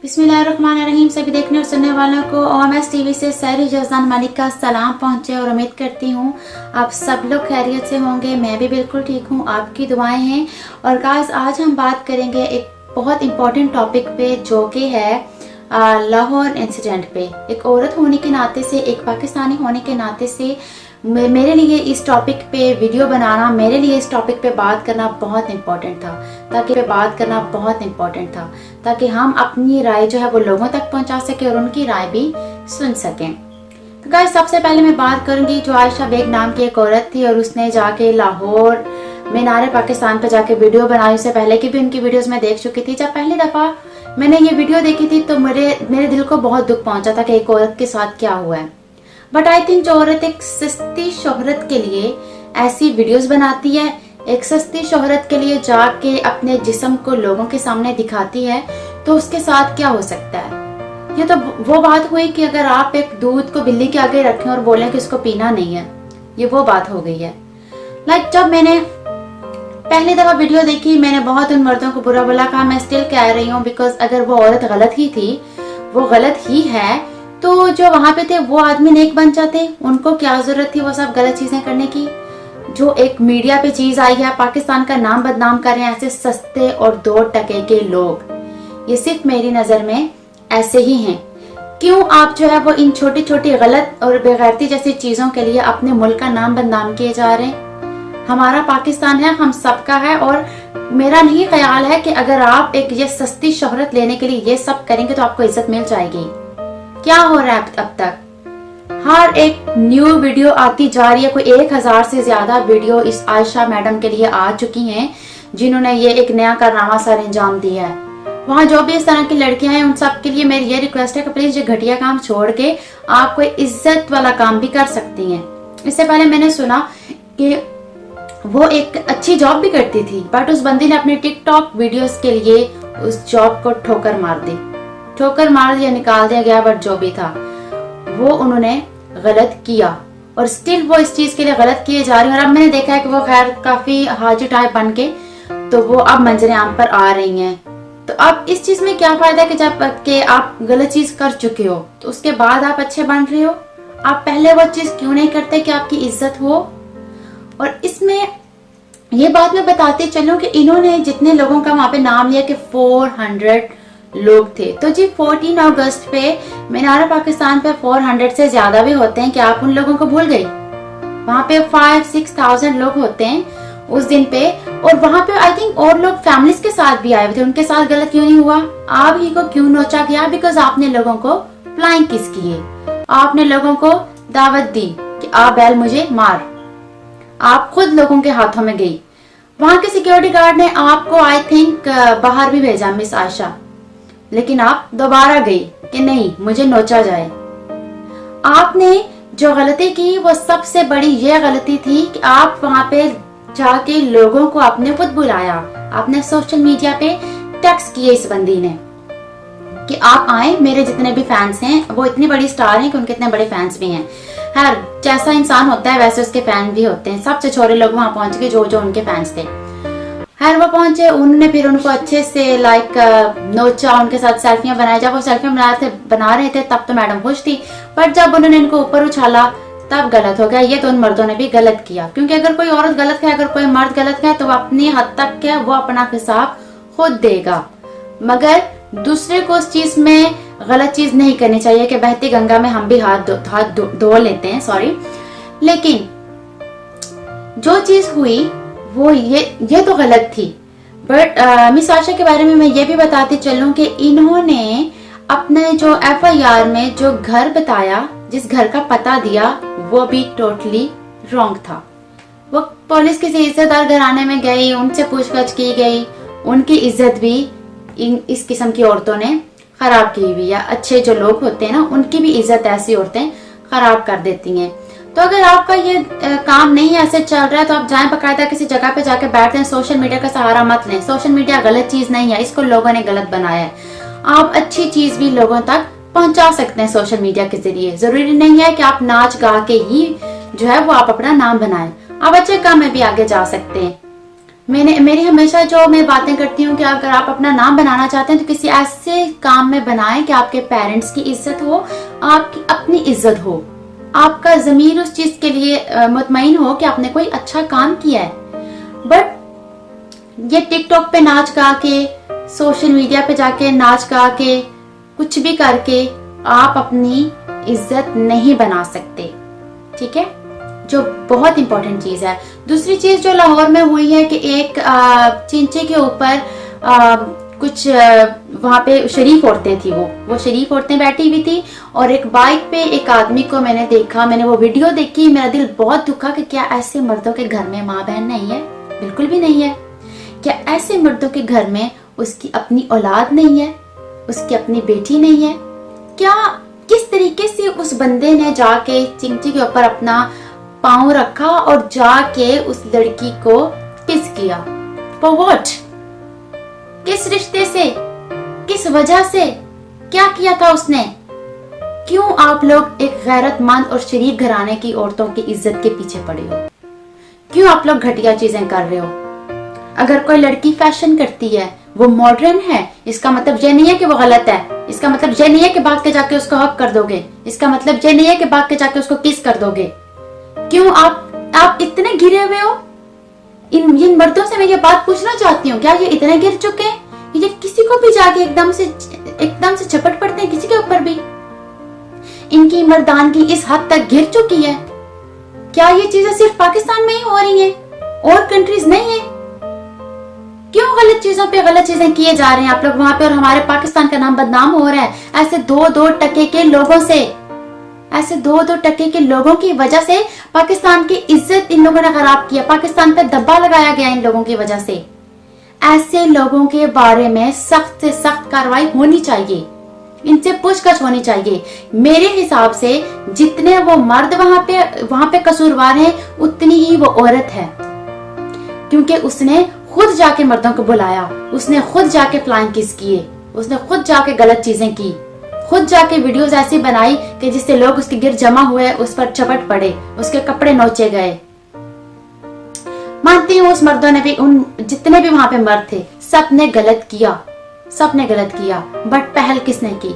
बिस्मिल्लाहिर्रहमानिर्रहीम। सभी देखने और सुनने वालों को OMS टीवी से सहरी जज़ान मलिक का सलाम पहुंचे और उम्मीद करती हूँ आप सब लोग खैरियत से होंगे। मैं भी बिल्कुल ठीक हूँ, आपकी दुआएं हैं। और गाइस, आज हम बात करेंगे एक बहुत इम्पोर्टेंट टॉपिक पे, जो कि है लाहौर इंसिडेंट पे। एक औरत होने के नाते से, एक पाकिस्तानी होने के नाते से मेरे लिए इस टॉपिक पे वीडियो बनाना, मेरे लिए इस टॉपिक पे बात करना बहुत इम्पोर्टेंट था, ताकि हम अपनी राय जो है वो लोगों तक पहुंचा सके और उनकी राय भी सुन सकें। तो गाइस, सबसे पहले मैं बात करूंगी जो आयशा बेग नाम की एक औरत थी, और उसने जाके लाहौर मीनार पाकिस्तान पे जाके वीडियो बनाई। उससे पहले की भी उनकी वीडियोस मैं देख चुकी थी। जब पहली दफा मैंने ये वीडियो देखी थी तो मेरे दिल को बहुत दुख पहुंचा था कि एक औरत के साथ क्या हुआ है। बट आई थिंक जो औरत एक सस्ती शोहरत के लिए ऐसी वीडियोस बनाती है, एक सस्ती शोहरत के लिए जाके अपने जिस्म को लोगों के सामने दिखाती है, तो उसके साथ क्या हो सकता है। ये तो वो बात हुई कि अगर आप एक दूध को बिल्ली के आगे रखें और बोलें कि इसको पीना नहीं है, ये वो बात हो गई है। जब मैंने पहली दफा वीडियो देखी, मैंने बहुत उन मर्दों को बुरा भला कहा। मैं स्टिल कह रही हूँ, बिकॉज अगर वो औरत गलत ही थी, वो गलत ही है, तो जो वहां पे थे वो आदमी नेक बन जाते। उनको क्या जरूरत थी वो सब गलत चीजें करने की। जो एक मीडिया पे चीज आई है, पाकिस्तान का नाम बदनाम कर रहे हैं ऐसे सस्ते और 2 टके के लोग। ये सिर्फ मेरी नजर में ऐसे ही हैं। क्यों आप जो है वो इन छोटी छोटी गलत और बेगैरती जैसी चीजों के लिए अपने मुल्क का नाम बदनाम किए जा रहे हैं। हमारा पाकिस्तान है, हम सबका है, और मेरा नहीं ख्याल है कि अगर आप एक ये सस्ती शोहरत लेने के लिए ये सब करेंगे तो आपको इज्जत मिल जाएगी। क्या हो रहा है अब तक? हर एक न्यू वीडियो आती जा रही है। कोई 1000 से ज्यादा वीडियो इस आयशा मैडम के लिए आ चुकी हैं, जिन्होंने ये एक नया कारनामा सर अंजाम दिया है। वहाँ जो भी इस तरह की लड़कियां हैं, उन सब के लिए मेरी ये रिक्वेस्ट है कि प्लीज ये घटिया काम छोड़ के आप कोई इज्जत वाला काम भी कर सकती हैं। इससे पहले मैंने सुना कि वो एक अच्छी जॉब भी करती थी, बट उस बंदी ने अपने टिकटॉक वीडियोस के लिए उस जॉब को ठोकर मार दिया, निकाल दिया गया। बट जो भी था वो उन्होंने गलत किया, और स्टिल वो इस चीज के लिए गलत किए जा रही है। और अब मैंने देखा है कि वो खैर काफी हाजी टाइप बन के तो वो अब मंजरे आम पर आ रही हैं। तो अब इस चीज में क्या फायदा है कि जब के आप गलत चीज कर चुके हो तो उसके बाद आप अच्छे बन रहे हो। आप पहले वो चीज क्यों नहीं करते कि आपकी इज्जत हो। और इसमें ये बात मैं बताते चलूं कि इन्होंने जितने लोगों का वहां पे नाम लिया कि 400 लोग थे, तो जी 14 अगस्त पे मीनार पाकिस्तान पे 400 से ज्यादा भी होते हैं। क्या आप उन लोगों को भूल गई? वहां पे 5-6,000 लोग होते हैं उस दिन पे, और वहां पे आई थिंक और लोग फैमिलीज के साथ भी आए हुए थे। उनके साथ गलत क्यों नहीं हुआ? आप ही को क्यों नोचा गया? बिकॉज आपने लोगों को फ्लाइंग किस किए, आपने लोगों को दावत दी कि आ बैल मुझे मार। आप खुद लोगों के हाथों में गई। वहां के सिक्योरिटी गार्ड ने आपको आई थिंक बाहर भी भेजा, मिस आयशा, लेकिन आप दोबारा गई कि नहीं, मुझे नोचा जाए। आपने जो गलती की वो सबसे बड़ी ये गलती थी कि आप वहां पे जाके लोगों को अपने खुद बुलाया। आपने सोशल मीडिया पे टेक्स्ट किए इस बंदी ने कि आप आए, मेरे जितने भी फैंस हैं, वो इतनी बड़ी स्टार हैं कि उनके इतने बड़े फैंस भी हैं। हर जैसा इंसान होता है वैसे उसके फैन भी होते हैं। सबसे छोटे लोग वहां पहुंच गए जो उनके फैंस थे। हर वो पहुंचे, उन्होंने फिर उनको अच्छे से नोचा, उनके साथ सेल्फियां बनाई। जब वो सेल्फियां बना रहे थे तब तो मैडम खुश थी, पर जब उन्होंने इनको ऊपर उछाला तब गलत हो गया। ये तो उन मर्दों ने भी गलत किया, क्योंकि अगर कोई औरत गलत है, अगर कोई मर्द गलत है, तो वो अपनी हद तक क्या वो अपना हिसाब खुद देगा। मगर दूसरे को उस चीज में गलत चीज नहीं करनी चाहिए कि बहती गंगा में हम भी हाथ धो लेते हैं, सॉरी। लेकिन जो चीज हुई वो ये तो गलत थी। बट मिस आशा के बारे में मैं ये भी बताती चलूं कि इन्होंने अपने जो FIR में जो घर बताया, जिस घर का पता दिया, वो भी टोटली रॉन्ग था। वो पुलिस किसी इज्जतदार घराने में गई, उनसे पूछताछ की गई, उनकी इज्जत भी इस किस्म की औरतों ने खराब की हुई है। अच्छे जो लोग होते हैं ना, उनकी भी इज्जत ऐसी औरतें खराब कर देती हैं। तो अगर आपका ये काम नहीं ऐसे चल रहा है तो आप जाएं, बकायदा किसी जगह पे जाके बैठते हैं। सोशल मीडिया का सहारा मत लें। सोशल मीडिया गलत चीज नहीं है, इसको लोगों ने गलत बनाया है। आप अच्छी चीज भी लोगों तक पहुंचा सकते हैं सोशल मीडिया के जरिए। जरूरी नहीं है कि आप नाच गा के ही जो है वो आप अपना नाम बनाएं। आप अच्छे काम में भी आगे जा सकते हैं। میری ہمیشہ جو میں باتیں کرتی ہوں کہ اگر آپ اپنا نام بنانا چاہتے ہیں تو کسی ایسے کام میں بنائیں کہ آپ کے پیرنٹس کی عزت ہو، آپ کی اپنی عزت ہو، آپ کا ضمیر اس چیز کے لیے مطمئن ہو کہ آپ نے کوئی اچھا کام کیا ہے۔ بٹ یہ ٹک ٹاک پہ ناچ گا کے، سوشل میڈیا پہ جا کے ناچ گا کے، کچھ بھی کر کے آپ اپنی عزت نہیں بنا سکتے، ٹھیک ہے، جو بہت امپورٹنٹ چیز ہے۔ دوسری چیز جو لاہور میں ہوئی ہے کہ ایک چنچے کے اوپر کچھ وہاں پہ شریف عورتیں تھی، وہ شریف عورتیں بیٹھی ہوئی تھی، اور ایک بائک پہ ایک آدمی کو میں نے دیکھا، میں نے وہ ویڈیو دیکھی، میرا دل بہت دکھا کہ کیا ایسے مردوں کے گھر میں ماں بہن نہیں ہے؟ بالکل بھی نہیں ہے۔ کیا ایسے مردوں کے گھر میں اس کی اپنی اولاد نہیں ہے، اس کی اپنی بیٹی نہیں ہے؟ کیا کس طریقے سے اس بندے نے جا کے چنچے کے اوپر اپنا پاؤں رکھا اور جا کے اس لڑکی کو کس کیا؟ For what؟ کس رشتے سے، کس وجہ سے، کیا کیا تھا اس نے؟ کیوں آپ لوگ ایک غیرت مند اور شریف گھرانے کی عورتوں کی عزت کے پیچھے پڑے ہو؟ کیوں آپ لوگ گھٹیا چیزیں کر رہے ہو؟ اگر کوئی لڑکی فیشن کرتی ہے، وہ ماڈرن ہے، اس کا مطلب یہ نہیں ہے کہ وہ غلط ہے، اس کا مطلب یہ نہیں ہے کہ بھاگ کے جا کے اس کو حق کر دو گے، اس کا مطلب یہ نہیں ہے کہ بھاگ کے جا کے اس کو کس کر دو گے۔ کیوں آپ اتنے گرے ہوئے ہو؟ ان مردوں سے میں یہ بات پوچھنا چاہتی ہوں، کیا یہ اتنے گر چکے ہیں؟ یہ کسی کو بھی جا کے ایک دم سے جھپٹ پڑتے ہیں کسی کے اوپر بھی؟ ان کی مردانگی اس حد تک گر چکی ہے؟ کیا یہ چیزیں صرف پاکستان میں ہی ہو رہی ہیں اور کنٹریز نہیں ہیں؟ کیوں غلط چیزوں پہ غلط چیزیں کیے جا رہے ہیں آپ لوگ وہاں پہ، اور ہمارے پاکستان کا نام بدنام ہو رہا ہے ایسے دو ٹکے کے لوگوں سے، ایسے دو ٹکے کے لوگوں کی وجہ سے پاکستان کی عزت ان لوگوں نے خراب کیا، پاکستان پہ دبا لگایا گیا ان لوگوں کی وجہ سے۔ ایسے لوگوں کے بارے میں سخت سے سخت کارروائی ہونی چاہیے، ان سے پوچھ گچھ ہونی چاہیے۔ میرے حساب سے جتنے وہ مرد وہاں پہ قصوروار ہیں، اتنی ہی وہ عورت ہے، کیونکہ اس نے خود جا کے مردوں کو بلایا، اس نے خود جا کے فلائنگ کس کیے، اس نے خود جا کے غلط چیزیں کی، خود جا کے ویڈیوز ایسی بنائی کہ جس سے لوگ اس کے گر جمع ہوئے، اس پر چپٹ پڑے، اس کے کپڑے نوچے گئے۔ مانتی ہوں اس مردوں نے بھی، ان جتنے بھی وہاں پہ مرد تھے، سب نے غلط کیا، بٹ پہل کس نے کی؟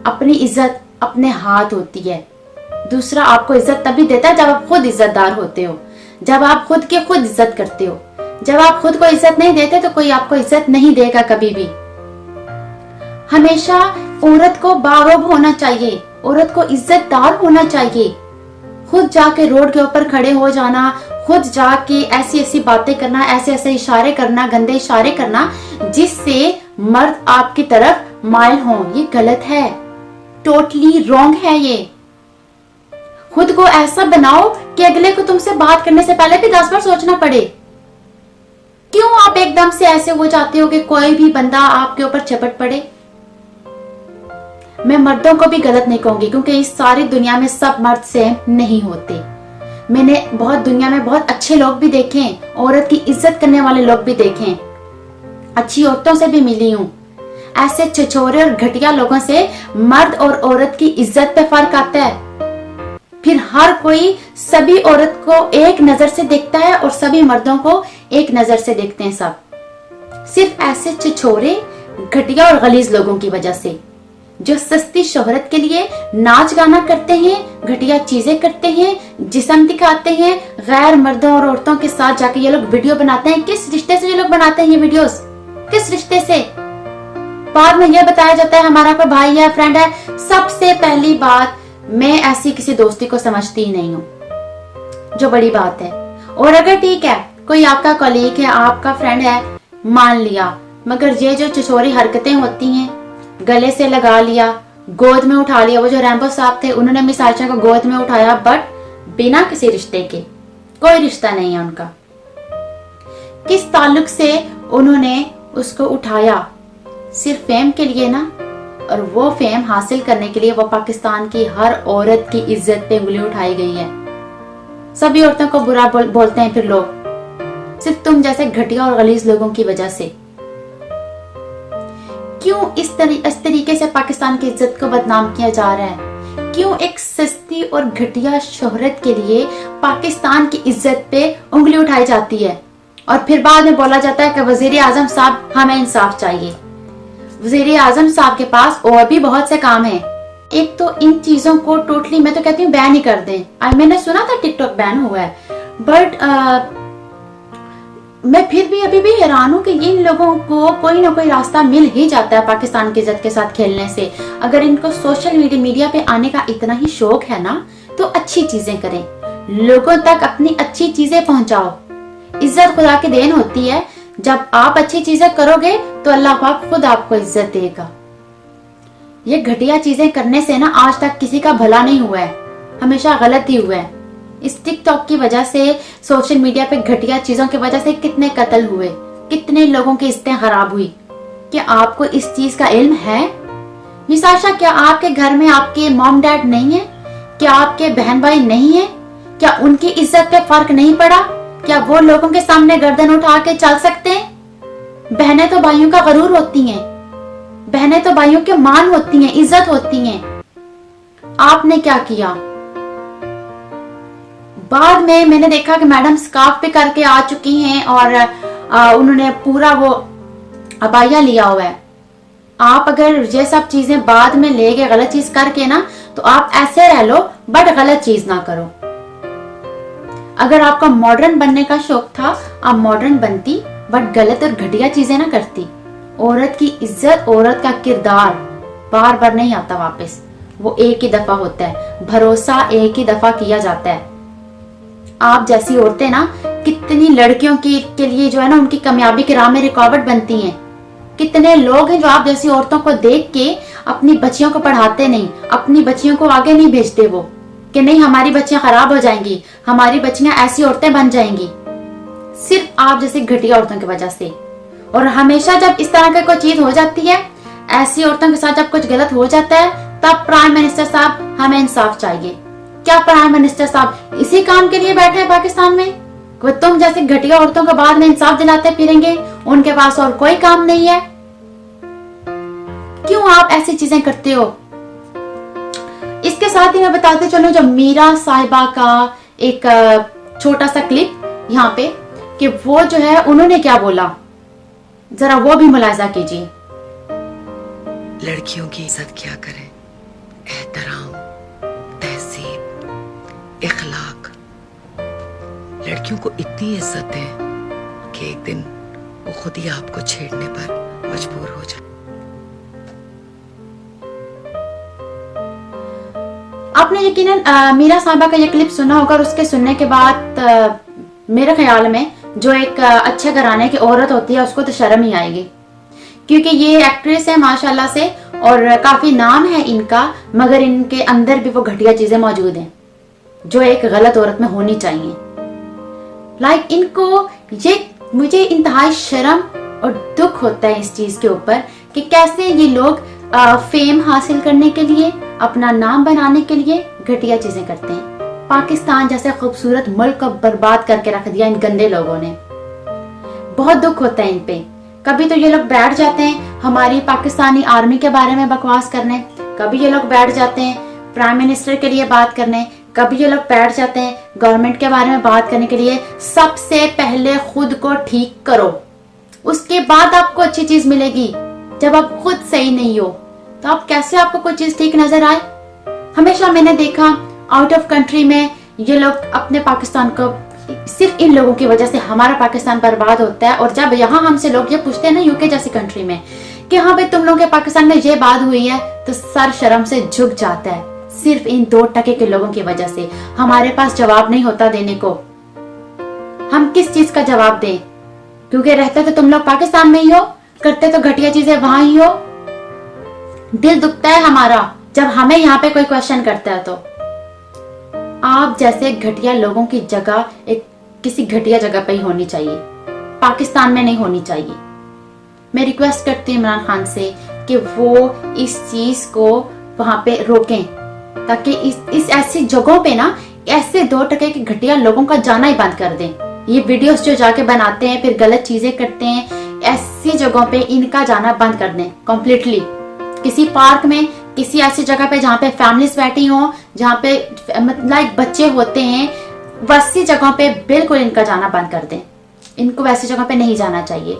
اپنی عزت اپنے ہاتھ ہوتی ہے۔ دوسرا آپ کو عزت تبھی دیتا ہے جب آپ خود عزت دار ہوتے ہو، جب آپ خود کی خود عزت کرتے ہو۔ جب آپ خود کو عزت نہیں دیتے تو کوئی آپ کو عزت نہیں دے گا کبھی بھی۔ ہمیشہ عورت کو باروب ہونا چاہیے، عورت کو عزت دار ہونا چاہیے۔ خود جا کے روڈ کے اوپر کھڑے ہو جانا، خود جا کے ایسی باتیں کرنا، ایسے اشارے کرنا، گندے اشارے کرنا جس سے مرد آپ کی طرف مائل ہوں، یہ غلط ہے، ٹوٹلی رانگ ہے۔ یہ خود کو ایسا بناؤ کہ اگلے کو تم سے بات کرنے سے پہلے بھی 10 بار سوچنا پڑے۔ کیوں آپ ایک دم سے ایسے ہو جاتے ہو کہ کوئی بھی بندہ آپ کے اوپر چپٹ پڑے؟ میں مردوں کو بھی غلط نہیں کہوں گی، کیونکہ اس ساری دنیا میں سب مرد سیم نہیں ہوتے۔ میں نے دنیا میں بہت اچھے لوگ بھی دیکھے، عورت کی عزت کرنے والے لوگ بھی دیکھے، اچھی عورتوں سے بھی ملی ہوں۔ ایسے چھچورے اور گھٹیا لوگوں سے مرد اور عورت کی عزت پہ فرق آتا ہے۔ پھر ہر کوئی سبھی عورت کو ایک نظر سے دیکھتا ہے اور سبھی مردوں کو ایک نظر سے دیکھتے ہیں، سب صرف ایسے چھچورے گھٹیا اور غلیظ لوگوں کی وجہ سے، جو سستی شہرت کے لیے ناچ گانا کرتے ہیں، گھٹیا چیزیں کرتے ہیں، جسم دکھاتے ہیں، غیر مردوں اور عورتوں کے ساتھ جا کے یہ لوگ ویڈیو بناتے ہیں۔ کس رشتے سے یہ لوگ بناتے ہیں یہ ویڈیوز؟ کس رشتے سے؟ بعد میں یہ بتایا جاتا ہے ہمارا کوئی بھائی ہے، فرینڈ ہے۔ سب سے پہلی بات، میں ایسی کسی دوستی کو سمجھتی ہی نہیں ہوں، جو بڑی بات ہے۔ اور اگر ٹھیک ہے کوئی آپ کا کولیگ ہے، آپ کا فرینڈ ہے، مان لیا، مگر یہ جو چھچوری حرکتیں ہوتی ہیں، گلے سے لگا لیا، گود میں اٹھا لیا، وہ جو ریمبو صاحب تھے انہوں نے مس عائشہ کو گود میں اٹھایا، بٹ بنا کسی رشتے کے، کوئی رشتہ نہیں ہے ان کا۔ کس تعلق سے انہوں نے اس کو اٹھایا؟ صرف فیم کے لیے نا، اور وہ فیم حاصل کرنے کے لیے وہ پاکستان کی ہر عورت کی عزت پہ انگلی اٹھائی گئی ہے۔ سبھی عورتوں کو برا بولتے ہیں پھر لوگ، صرف تم جیسے گھٹیا اور غلیظ لوگوں کی وجہ سے۔ کیوں اس طریقے سے پاکستان کی عزت کو بدنام کیا جا رہا ہے؟ کیوں ایک سستی اور گھٹیا شہرت کے لیے پاکستان کی عزت پہ انگلی اٹھائی جاتی ہے؟ और फिर बाद में बोला जाता है कि वजीर आजम साहब हमें इंसाफ चाहिए। वजीर आजम साहब के पास और भी बहुत से काम हैं। एक तो इन चीजों को टोटली मैं तो कहती हूँ बैन ही कर दें। मैंने सुना था टिकटॉक बैन हुआ है, बट मैं फिर भी अभी भी हैरान हूँ कि इन लोगों को कोई ना कोई रास्ता मिल ही जाता है पाकिस्तान की इज्जत के साथ खेलने से। अगर इनको सोशल मीडिया पे आने का इतना ही शौक है ना, तो अच्छी चीजें करें, लोगों तक अपनी अच्छी चीजें पहुंचाओ। इज्जत खुदा की देन होती है, जब आप अच्छी चीजें करोगे तो अल्लाह पाक खुद आपको इज्जत देगा। ये घटिया चीजें करने से ना आज तक किसी का भला नहीं हुआ है, हमेशा गलत ही हुआ है। इस टिकटॉक की वजह से, सोशल मीडिया पे घटिया चीजों की वजह से कितने कत्ल हुए, कितने लोगों की इज्जतें खराब हुई। क्या आपको इस चीज का इल्म है? निसाशा, क्या आपके घर में आपके मॉम डैड नहीं है? क्या आपके बहन भाई नहीं है? क्या उनकी इज्जत पे फर्क नहीं पड़ा? क्या वो लोगों के सामने गर्दन उठा के चल सकते हैं? बहनें तो भाइयों का गरूर होती हैं, बहनें तो भाइयों के मान होती हैं, इज्जत होती हैं। आपने क्या किया? बाद में मैंने देखा कि मैडम स्कार्फ पे करके आ चुकी हैं और उन्होंने पूरा वो अबाया लिया हुआ है। आप अगर ये सब चीजें बाद में ले गए गलत चीज करके ना, तो आप ऐसे रह लो बट गलत चीज ना करो। अगर आपका मॉडर्न बनने का शौक था, आप मॉडर्न बनती, बट गलत और घटिया चीजें ना करती। औरत की इज्जत, औरत का किरदार बार बार नहीं आता वापस, वो एक ही दफा होता है, भरोसा एक ही दफा किया जाता है। आप जैसी औरतें ना कितनी लड़कियों के लिए जो है ना, उनकी कामयाबी की राह में रुकावट बनती हैं। कितने लोग हैं जो आप जैसी औरतों को देख के अपनी बच्चियों को पढ़ाते नहीं, अपनी बच्चियों को आगे नहीं भेजते, वो कि नहीं हमारी बच्चियां खराब हो जाएंगी, हमारी बच्चियां ऐसी औरतें बन जाएंगी, सिर्फ आप जैसी घटिया औरतों की वजह से। और हमेशा जब इस तरह की कोई चीज हो जाती है, ऐसी औरतों के साथ जब कुछ गलत हो जाता है, तब प्राइम मिनिस्टर साहब हमें इंसाफ चाहिए। क्या प्राइम मिनिस्टर साहब इसी काम के लिए बैठे हैं पाकिस्तान में? वो तुम जैसे घटिया औरतों को बाद में इंसाफ दिलाते फिरेंगे, उनके पास और कोई काम नहीं है? क्यों आप ऐसी चीजें करते हो? इसके साथ ही मैं बताते चलूं, जो मीरा साहिबा का एक छोटा सा क्लिप यहाँ पे, कि वो जो है उन्होंने क्या बोला, जरा वो भी मुलाहिजा कीजिए। लड़कियों की इज्जत क्या करें, एहतराम, तहजीब, इखलाक। लड़कियों को इतनी इज्जत है कि एक दिन वो खुद ही आपको छेड़ने पर मजबूर हो जाए। आपने यकीनन मीरा साहिबा का ये क्लिप सुना होगा, और उसके सुनने के बाद मेरे ख्याल में जो एक अच्छे घराने की औरत होती है उसको तो शर्म ही आएगी, क्योंकि ये एक्ट्रेस है माशाल्लाह से और काफी नाम है इनका, मगर इनके अंदर भी वो घटिया चीजें मौजूद हैं जो एक गलत औरत में होनी चाहिए। लाइक इनको ये, मुझे इंतहाई शर्म और दुख होता है इस चीज के ऊपर कि कैसे ये लोग फेम हासिल करने के लिए, अपना नाम बनाने के लिए घटिया चीजें करते हैं। पाकिस्तान जैसे खूबसूरत मुल्क को बर्बाद करके रख दिया इन गंदे लोगों ने। बहुत दुख होता है इन पे। कभी तो ये लोग बैठ जाते हैं हमारी पाकिस्तानी आर्मी के बारे में बकवास करने, कभी ये लोग बैठ जाते हैं प्राइम मिनिस्टर के लिए बात करने, कभी ये लोग बैठ जाते हैं गवर्नमेंट के बारे में बात करने के लिए। सबसे पहले खुद को ठीक करो, उसके बाद आपको अच्छी चीज मिलेगी। जब आप खुद सही नहीं हो तो आप कैसे आपको कोई चीज ठीक नजर आए? हमेशा मैंने देखा आउट ऑफ कंट्री में ये लोग अपने पाकिस्तान को, सिर्फ इन लोगों की वजह से हमारा पाकिस्तान बर्बाद होता है। और जब यहाँ हमसे लोग ये पूछते हैं ना, यूके जैसी कंट्री में, कि हाँ भाई तुम लोगों के पाकिस्तान में ये बात हुई है, तो सर शर्म से झुक जाता है। सिर्फ इन 2% के लोगों की वजह से हमारे पास जवाब नहीं होता देने को। हम किस चीज का जवाब दें? क्योंकि रहते तो तुम लोग पाकिस्तान में ही हो, करते तो घटिया चीजें वहां ही हो। दिल दुखता है हमारा जब हमें यहाँ पे कोई क्वेश्चन करता है। तो आप जैसे घटिया लोगों की जगह एक किसी घटिया जगह पे ही होनी चाहिए, पाकिस्तान में नहीं होनी चाहिए। मैं रिक्वेस्ट करती हूँ इमरान खान से कि वो इस चीज को वहां पे रोकें, ताकि इस ऐसी जगहों पे ना ऐसे 2% के घटिया लोगों का जाना ही बंद कर दें। ये वीडियोस जो जाके बनाते हैं फिर गलत चीजें करते हैं, ऐसी जगहों पे इनका जाना बंद कर दें कम्प्लीटली। किसी पार्क में, किसी ऐसी जगह पे जहाँ पे फैमिलीज बैठी हो, जहाँ पे लाइक बच्चे होते हैं, वैसी जगहों पे बिल्कुल इनका जाना बंद कर दें। इनको वैसी जगह पे नहीं जाना चाहिए।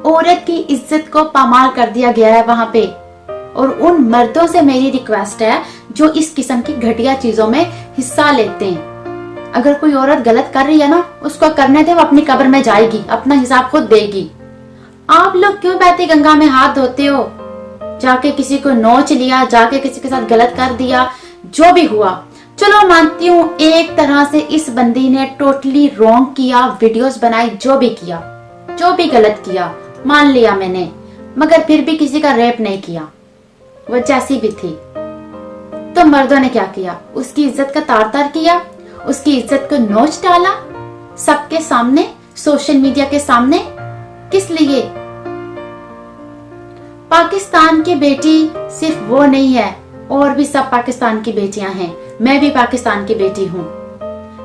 औरत की इज्जत को पामाल कर दिया गया है वहां पे। और उन मर्दों से मेरी रिक्वेस्ट है जो इस किस्म की घटिया चीजों में हिस्सा लेते हैं, अगर कोई औरत गलत कर रही है ना, उसको करने दे, वो अपनी कब्र में जाएगी, अपना हिसाब खुद देगी। आप लोग क्यों बहती गंगा में हाथ धोते हो? जाके किसी को नोच लिया, जाके किसी के साथ गलत कर दिया, जो भी हुआ, चलो मानती हूँ एक तरह से इस बंदी ने टोटली रॉन्ग किया, वीडियोस बनाई, जो भी किया, जो भी गलत किया, मान लिया मैंने, मगर फिर भी किसी का रेप नहीं किया, वो जैसी भी थी। तो मर्दों ने क्या किया? उसकी इज्जत का तार तार किया, उसकी इज्जत को नोच डाला सबके सामने, सोशल मीडिया के सामने। किस लिए? पाकिस्तान की बेटी सिर्फ वो नहीं है, और भी सब पाकिस्तान की बेटियां हैं, मैं भी पाकिस्तान की बेटी हूँ।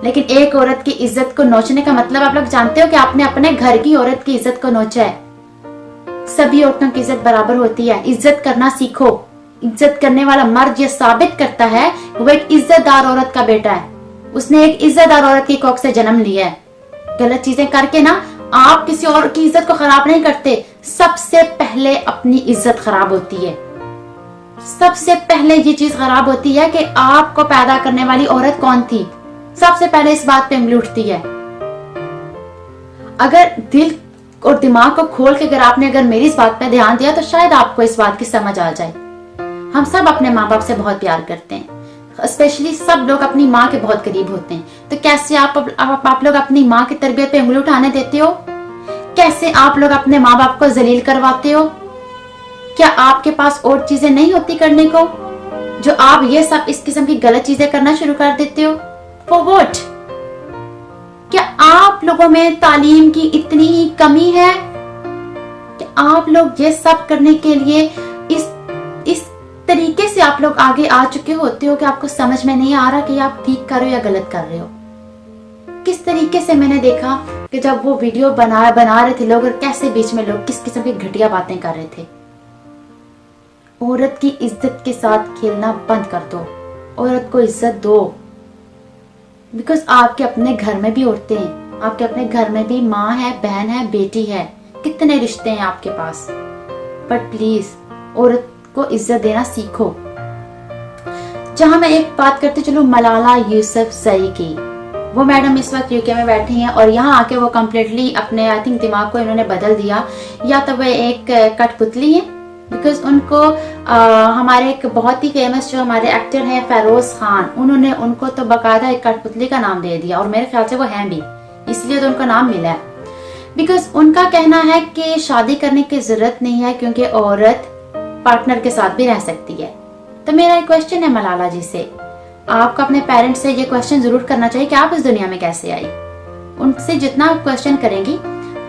लेकिन एक औरत की इज्जत को नोचने का मतलब आप लोग जानते हो कि आपने अपने घर की औरत की इज्जत को नोचा है। सभी औरतों की इज्जत बराबर होती है, इज्जत करना सीखो। इज्जत करने वाला मर्द ये साबित करता है वो एक इज्जतदार औरत का बेटा है, उसने एक इज्जतदार औरत की कोख से जन्म लिया है। गलत चीजें करके ना आप किसी और की इज्जत को खराब नहीं करते, सबसे पहले अपनी इज्जत खराब होती है। सबसे पहले ये चीज खराब होती है कि आपको पैदा करने वाली औरत कौन थी, सबसे पहले इस बात पे उंगली उठती है। अगर दिल और दिमाग को खोल के अगर मेरी इस बात पे ध्यान दिया तो शायद आपको इस बात की समझ आ जाए। हम सब अपने माँ बाप से बहुत प्यार करते हैं, स्पेशली सब लोग अपनी माँ के बहुत करीब होते हैं। तो कैसे आप लोग अपनी माँ की तरबियत पे उंगली उठाने देते हो? कैसे आप लोग अपने माँ बाप को जलील करवाते हो? क्या आपके पास और चीजें नहीं होती करने को, जो आप ये सब इस किस्म की गलत चीजें करना शुरू कर देते हो? For what? क्या आप लोगों में तालीम की इतनी ही कमी है कि आप लोग ये सब करने के लिए इस तरीके से आप लोग आगे आ चुके होते हो कि आपको समझ में नहीं आ रहा कि आप ठीक कर रहे हो या गलत कर रहे हो? किस तरीके से मैंने देखा कि जब वो वीडियो बना रहे थे लोग, और कैसे बीच में लोग किस किस्म की घटिया बातें कर रहे थे। औरत की इज्जत के साथ खेलना बंद कर दो, औरत को इज्जत दो। बिकॉज आपके अपने घर में भी औरतें हैं, आपके अपने घर में भी माँ है, बहन है, बेटी है, कितने रिश्ते हैं आपके पास। बट प्लीज औरत को इज्जत देना सीखो। जहां मैं एक बात करती चलूं मलाला यूसुफजई की, वो मैडम इस वक्त यूके में बैठी हैं और यहाँ आके वो कम्प्लीटली अपने आई थिंक दिमाग को इन्होंने बदल दिया, या तो वह एक कठपुतली है। बिकॉज उनको हमारे एक बहुत ही फेमस जो हमारे एक्टर हैं फेरोज खान, उन्होंने उनको तो बाकायदा एक कठपुतली का नाम दे दिया, और मेरे ख्याल से वो हैं भी, इसलिए तो उनका नाम मिला है। बिकॉज उनका कहना है कि शादी करने की जरूरत नहीं है क्योंकि औरत पार्टनर के साथ भी रह सकती है। तो मेरा एक क्वेश्चन है मलाला जी से, आपको अपने पेरेंट्स से ये क्वेश्चन जरूर करना चाहिए कि आप इस दुनिया में कैसे आई। उनसे जितना क्वेश्चन करेंगी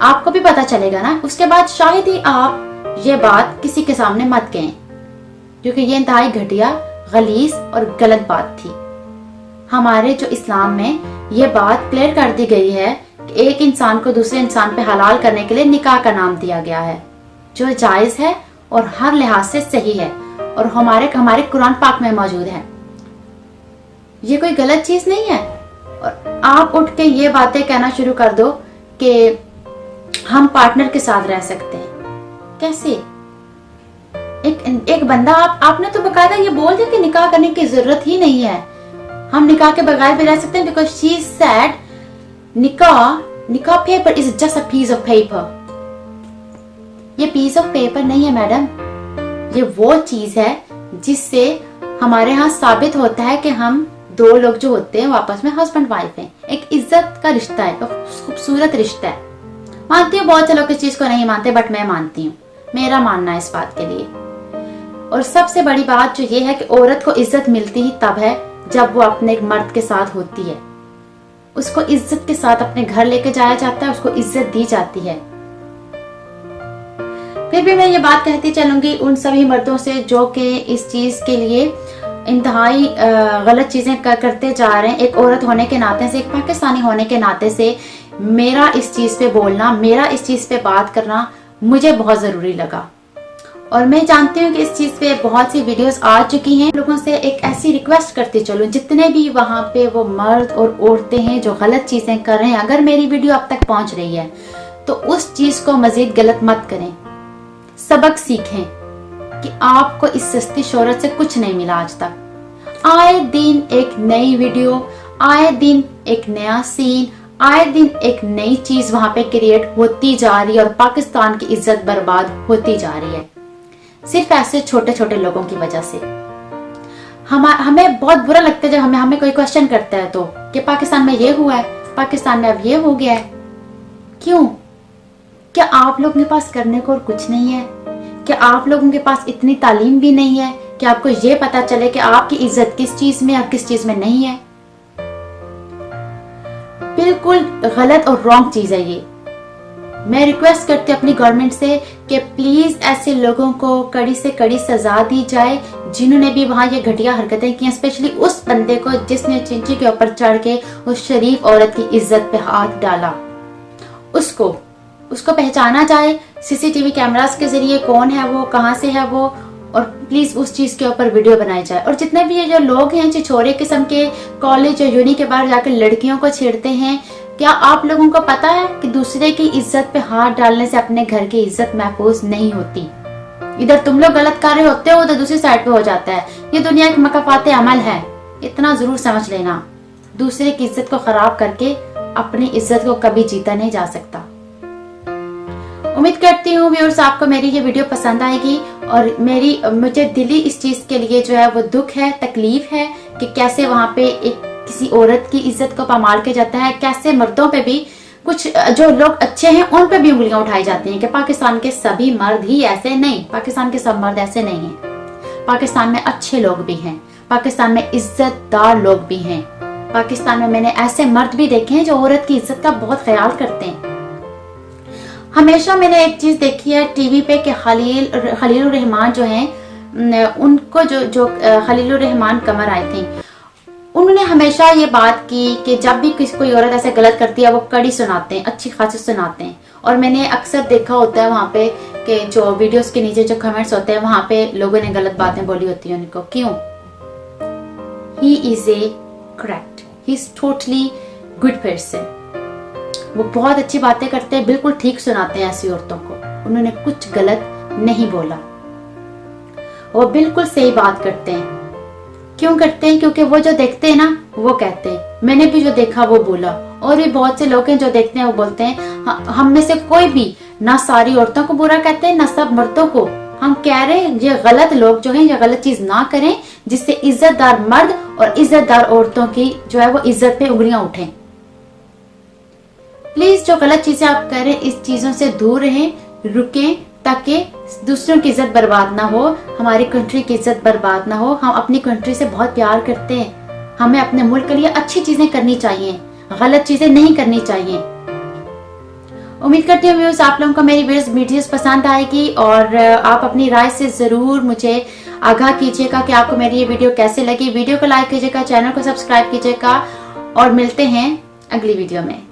आपको भी पता चलेगा ना, उसके बाद शायद ही आप ये बात किसी के सामने मत कहें, क्योंकि ये इंतहाई घटिया, गलीज और गलत बात थी। हमारे जो इस्लाम में ये बात क्लियर कर दी गई है कि एक इंसान को दूसरे इंसान पे हलाल करने के लिए निकाह का नाम दिया गया है, जो जायज है और हर लिहाज से सही है, और हमारे कुरान पाक में मौजूद है। ये कोई गलत चीज नहीं है। और आप उठ के ये बातें कहना शुरू कर दो कि हम पार्टनर के साथ रह सकते हैं। कैसे? एक बंदा आपने तो बकायदा ये बोल दिया कि निकाह करने की जरूरत ही नहीं है, हम निकाह के बगैर भी रह सकते हैं। बिकॉज शी सेड निकाह paper is just a piece of paper. ये पीस ऑफ पेपर नहीं है मैडम, ये वो चीज है जिससे हमारे यहाँ साबित होता है कि हम दो लोग जो होते हैं आपस में हस्बैंड वाइफ हैं। एक इज्जत का रिश्ता है, खूबसूरत रिश्ता है। मानती हूँ बहुत से लोग इस चीज को नहीं मानते, बट मैं मानती हूँ, मेरा मानना है इस बात के लिए। और सबसे बड़ी बात जो ये है कि औरत को इज्जत मिलती ही तब है जब वो अपने एक मर्द के साथ होती है, उसको इज्जत के साथ अपने घर लेके जाया जाता है, उसको इज्जत दी जाती है। फिर भी मैं ये बात कहती चलूंगी उन सभी मर्दों से जो कि इस चीज के लिए इंतहाई गलत चीजें करते जा रहे हैं। एक औरत होने के नाते से, एक पाकिस्तानी होने के नाते से मेरा इस चीज पे बोलना, मेरा इस चीज पे बात करना मुझे बहुत जरूरी लगा। और मैं जानती हूँ कि इस चीज पे बहुत सी वीडियोस आ चुकी हैं। लोगों से एक ऐसी रिक्वेस्ट करती चलूं, जितने भी वहाँ पे वो मर्द और औरतें हैं जो गलत चीजें कर रहे हैं, अगर मेरी वीडियो अब तक पहुंच रही है तो उस चीज को मजीद गलत मत करें। सबक सीखें कि आपको इस सस्ती शोहरत से कुछ नहीं मिला आज तक। आए दिन एक नई वीडियो, आए दिन एक नया सीन, आए दिन एक नई चीज वहां पे क्रिएट होती जा रही है और पाकिस्तान की इज्जत बर्बाद होती जा रही है, सिर्फ ऐसे छोटे छोटे लोगों की वजह से। हमें बहुत बुरा लगता है जब हमें कोई क्वेश्चन करता है तो कि पाकिस्तान में ये हुआ है, पाकिस्तान में अब ये हो गया है। क्यों? क्या आप लोगों के पास करने को और कुछ नहीं है? क्या आप लोगों के पास इतनी तालीम भी नहीं है कि आपको ये पता चले कि आपकी इज्जत किस चीज में और किस चीज में नहीं है? बिल्कुल गलत और रॉन्ग चीज है ये। मैं रिक्वेस्ट करती हूँ अपनी गवर्नमेंट से कि प्लीज ऐसे लोगों को कड़ी से कड़ी सजा दी जाए जिन्होंने भी वहां ये घटिया हरकतें की, स्पेशली उस बंदे को जिसने चिंची के ऊपर चढ़ के उस शरीफ औरत की इज्जत पे हाथ डाला। उसको पहचाना जाए सीसीटीवी कैमरास के जरिए, कौन है वो, कहाँ से है वो, और प्लीज उस चीज के ऊपर वीडियो बनाई जाए। और जितने भी ये जो लोग हैं छिछोरे किस्म के कॉलेज और यूनी के बाहर जाकर लड़कियों को छेड़ते हैं, क्या आप लोगों को पता है कि दूसरे की इज्जत पे हाथ डालने से अपने घर की इज्जत महफूज नहीं होती। इधर तुम लोग गलत कार्य होते हो तो दूसरी साइड पे हो जाता है। ये दुनिया एक मकाफाते अमल है, इतना जरूर समझ लेना। दूसरे की इज्जत को खराब करके अपनी इज्जत को कभी जीता नहीं जा सकता। उम्मीद करती हूँ व्यूअर्स आपको मेरी ये वीडियो पसंद आएगी और मुझे दिली इस चीज के लिए जो है वो दुख है, तकलीफ है कि कैसे वहाँ पे एक किसी औरत की इज्जत को पामाल के जाता है, कैसे मर्दों पे भी, कुछ जो लोग अच्छे हैं उन पे भी उंगलियां उठाई जाती हैं कि पाकिस्तान के सभी मर्द ही ऐसे नहीं, पाकिस्तान के सब मर्द ऐसे नहीं हैं। पाकिस्तान में अच्छे लोग भी हैं, पाकिस्तान में इज्जतदार लोग भी हैं, पाकिस्तान में मैंने ऐसे मर्द भी देखे हैं जो औरत की इज्जत का बहुत ख्याल करते हैं। हमेशा मैंने एक चीज देखी है टीवी पे कि खलील रहमान जो हैं, उनको जो खलील रहमान कमर आई थी, उन्होंने हमेशा ये बात की कि जब भी कोई औरत ऐसे गलत करती है वो कड़ी सुनाते हैं, अच्छी खासी सुनाते हैं। और मैंने अक्सर देखा होता है वहाँ पे कि जो वीडियोस के नीचे जो कमेंट्स होते हैं वहाँ पे लोगों ने गलत बातें बोली होती हैं उनको। क्यों? He is A correct, he is totally good person. वो बहुत अच्छी बातें करते हैं, बिल्कुल ठीक सुनाते हैं ऐसी औरतों को। उन्होंने कुछ गलत नहीं बोला, वो बिल्कुल सही बात करते हैं। क्यों करते हैं? क्योंकि वो जो देखते हैं ना वो कहते हैं। मैंने भी जो देखा वो बोला, और भी बहुत से लोग हैं जो देखते हैं वो बोलते हैं। हम में से कोई भी ना सारी औरतों को बुरा कहते हैं ना सब मर्दों को। हम कह रहे हैं ये गलत लोग जो हैं ये गलत चीज ना करें जिससे इज्जतदार मर्द और इज्जतदार औरतों की जो है वो इज्जत पे उंगलियां उठें। प्लीज जो गलत चीजें आप कर रहे हैं इस चीजों से दूर रहें, रुकें, ताकि दूसरों की इज्जत बर्बाद ना हो, हमारी कंट्री की इज्जत बर्बाद ना हो। हम अपनी कंट्री से बहुत प्यार करते हैं, हमें अपने मुल्क के लिए अच्छी चीजें करनी चाहिए, गलत चीजें नहीं करनी चाहिए। उम्मीद करती हूँ व्यूअर्स आप लोगों को मेरी वीडियोस पसंद आएगी और आप अपनी राय से जरूर मुझे आगाह कीजिएगा कि आपको मेरी ये वीडियो कैसे लगी। वीडियो को लाइक कीजिएगा, चैनल को सब्सक्राइब कीजिएगा और मिलते हैं अगली वीडियो में।